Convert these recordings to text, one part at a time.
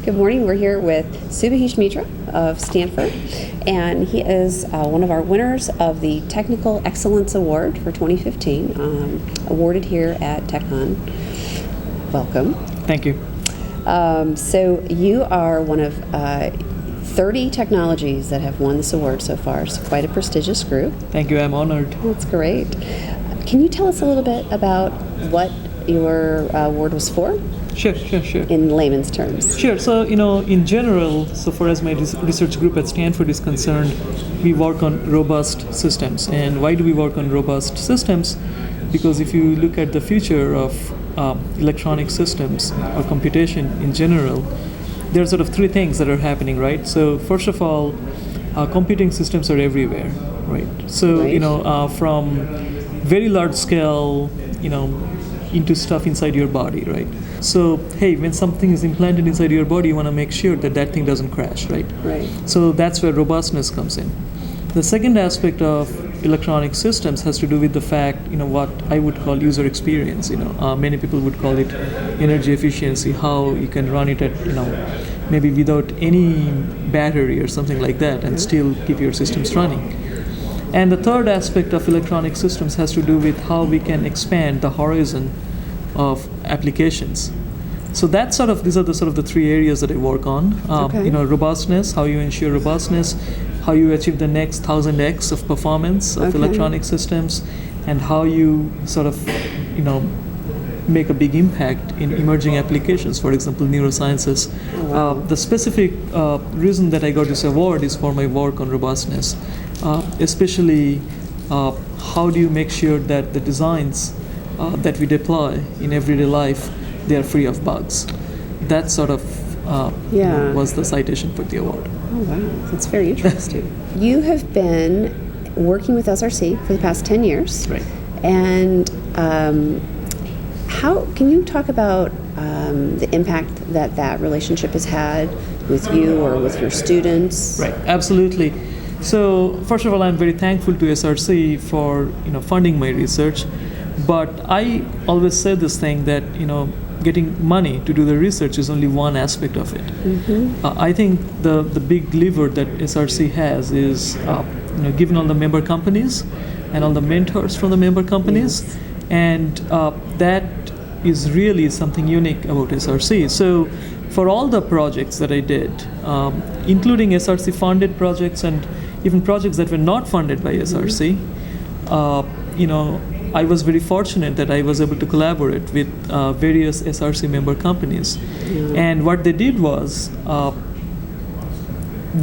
Good morning. We're here with Subhasish Mitra of Stanford, and he is one of our winners of the Technical Excellence Award for 2015, awarded here at TechCon. Welcome. Thank you. So you are one of 30 technologies that have won this award so far. It's quite a prestigious group. Thank you. I'm honored. That's great. Can you tell us a little bit about what your award was for? Sure. In layman's terms. Sure. So, in general, so far as my research group at Stanford is concerned, we work on robust systems. And why do we work on robust systems? Because if you look at the future of electronic systems or computation in general, there are sort of three things that are happening, right? So, first of all, computing systems are everywhere, right? So, from very large scale, into stuff inside your body, right? So, hey, when something is implanted inside your body, you want to make sure that that thing doesn't crash, right? Right. So that's where robustness comes in. The second aspect of electronic systems has to do with the fact, what I would call user experience. Many people would call it energy efficiency, how you can run it at, maybe without any battery or something like that and still keep your systems running. And the third aspect of electronic systems has to do with how we can expand the horizon of applications. So that's these are the three areas that I work on. Okay. Robustness, how you ensure robustness, how you achieve the next 1000x of performance of electronic systems, and how you make a big impact in emerging applications, for example, neurosciences. Wow. The specific reason that I got this award is for my work on robustness, especially how do you make sure that the designs that we deploy in everyday life, they are free of bugs. That was the citation for the award. Oh, wow. That's very interesting. You have been working with SRC for the past 10 years. Right. And how can you talk about the impact that relationship has had with you or with your students? Right, absolutely. So first of all, I'm very thankful to SRC for funding my research. But I always say this thing that getting money to do the research is only one aspect of it. Mm-hmm. I think the big lever that SRC has is given all the member companies and all the mentors from the member companies, yes. And that is really something unique about SRC. So for all the projects that I did, including SRC funded projects and even projects that were not funded by SRC, I was very fortunate that I was able to collaborate with various SRC member companies. Mm-hmm. And what they did was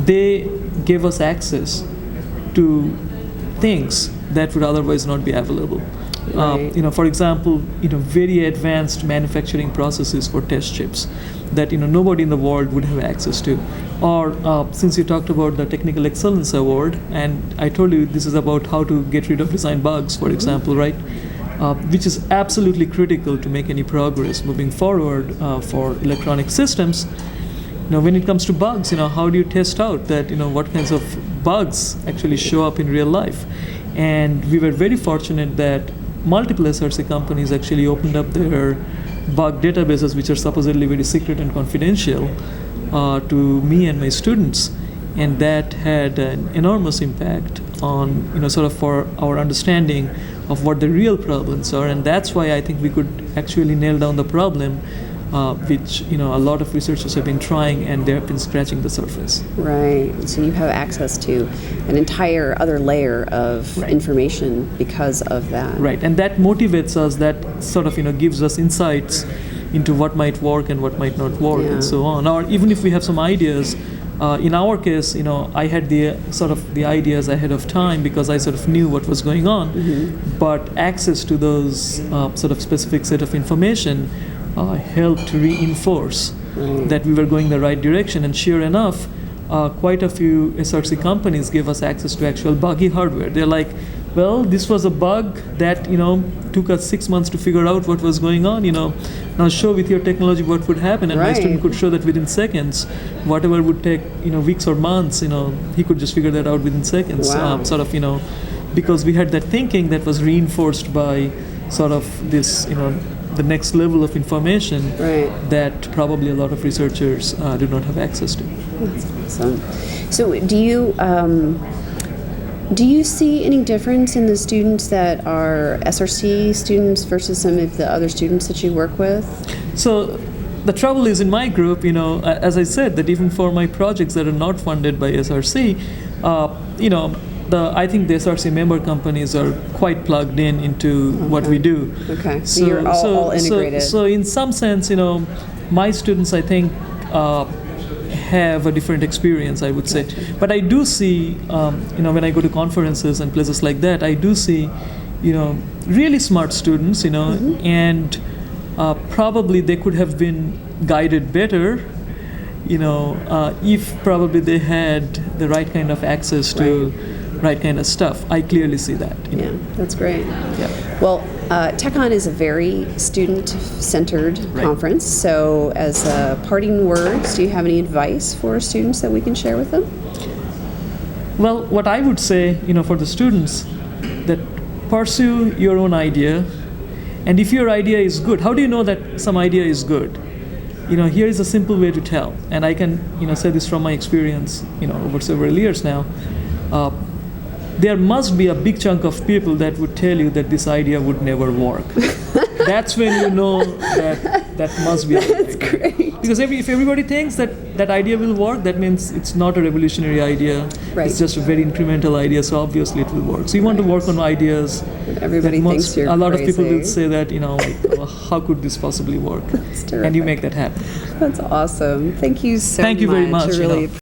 they gave us access to things that would otherwise not be available. Right. For example, very advanced manufacturing processes for test chips that nobody in the world would have access to. Or since you talked about the Technical Excellence Award, and I told you this is about how to get rid of design bugs, for example, right? Which is absolutely critical to make any progress moving forward for electronic systems. When it comes to bugs, how do you test out that what kinds of bugs actually show up in real life? And we were very fortunate that multiple SRC companies actually opened up their bug databases, which are supposedly very secret and confidential, to me and my students, and that had an enormous impact on for our understanding of what the real problems are, and that's why I think we could actually nail down the problem, which a lot of researchers have been trying, and they have been scratching the surface. Right. So you have access to an entire other layer of information because of that. Right, and that motivates us. That gives us insights into what might work and what might not work, and so on. Or even if we have some ideas, in our case, I had the ideas ahead of time because I knew what was going on. Mm-hmm. But access to those specific set of information helped to reinforce that we were going the right direction. And sure enough, quite a few SRC companies gave us access to actual buggy hardware. They're like, well, this was a bug that took us 6 months to figure out what was going on. Now show with your technology what would happen, and my student could show that within seconds. Whatever would take weeks or months, he could just figure that out within seconds. Wow. Because we had that thinking that was reinforced by this the next level of information Right. that probably a lot of researchers do not have access to. That's awesome. So do you see any difference in the students that are SRC students versus some of the other students that you work with? So the trouble is in my group, as I said, that even for my projects that are not funded by SRC, I think the SRC member companies are quite plugged into what we do. Okay, so you're all integrated. So in some sense, my students, I think, have a different experience, I would say. But I do see, when I go to conferences and places like that, I do see, really smart students, and probably they could have been guided better, if probably they had the right kind of access to right kind of stuff. I clearly see that. Yeah, that's great. Yeah. Well, TechOn is a very student-centered conference. So as parting words, do you have any advice for students that we can share with them? Well, what I would say, for the students, that pursue your own idea. And if your idea is good, how do you know that some idea is good? Here is a simple way to tell. And I can, say this from my experience, over several years now. There must be a big chunk of people that would tell you that this idea would never work. That's when you know that must be a good idea. Great. Because if everybody thinks that idea will work, that means it's not a revolutionary idea. Right. It's just a very incremental idea, so obviously it will work. So you want to work on ideas. Everybody thinks you're a lot crazy. of people will say that, how could this possibly work? That's terrific. And you make that happen. That's awesome. Thank you so much. Thank you very much. I really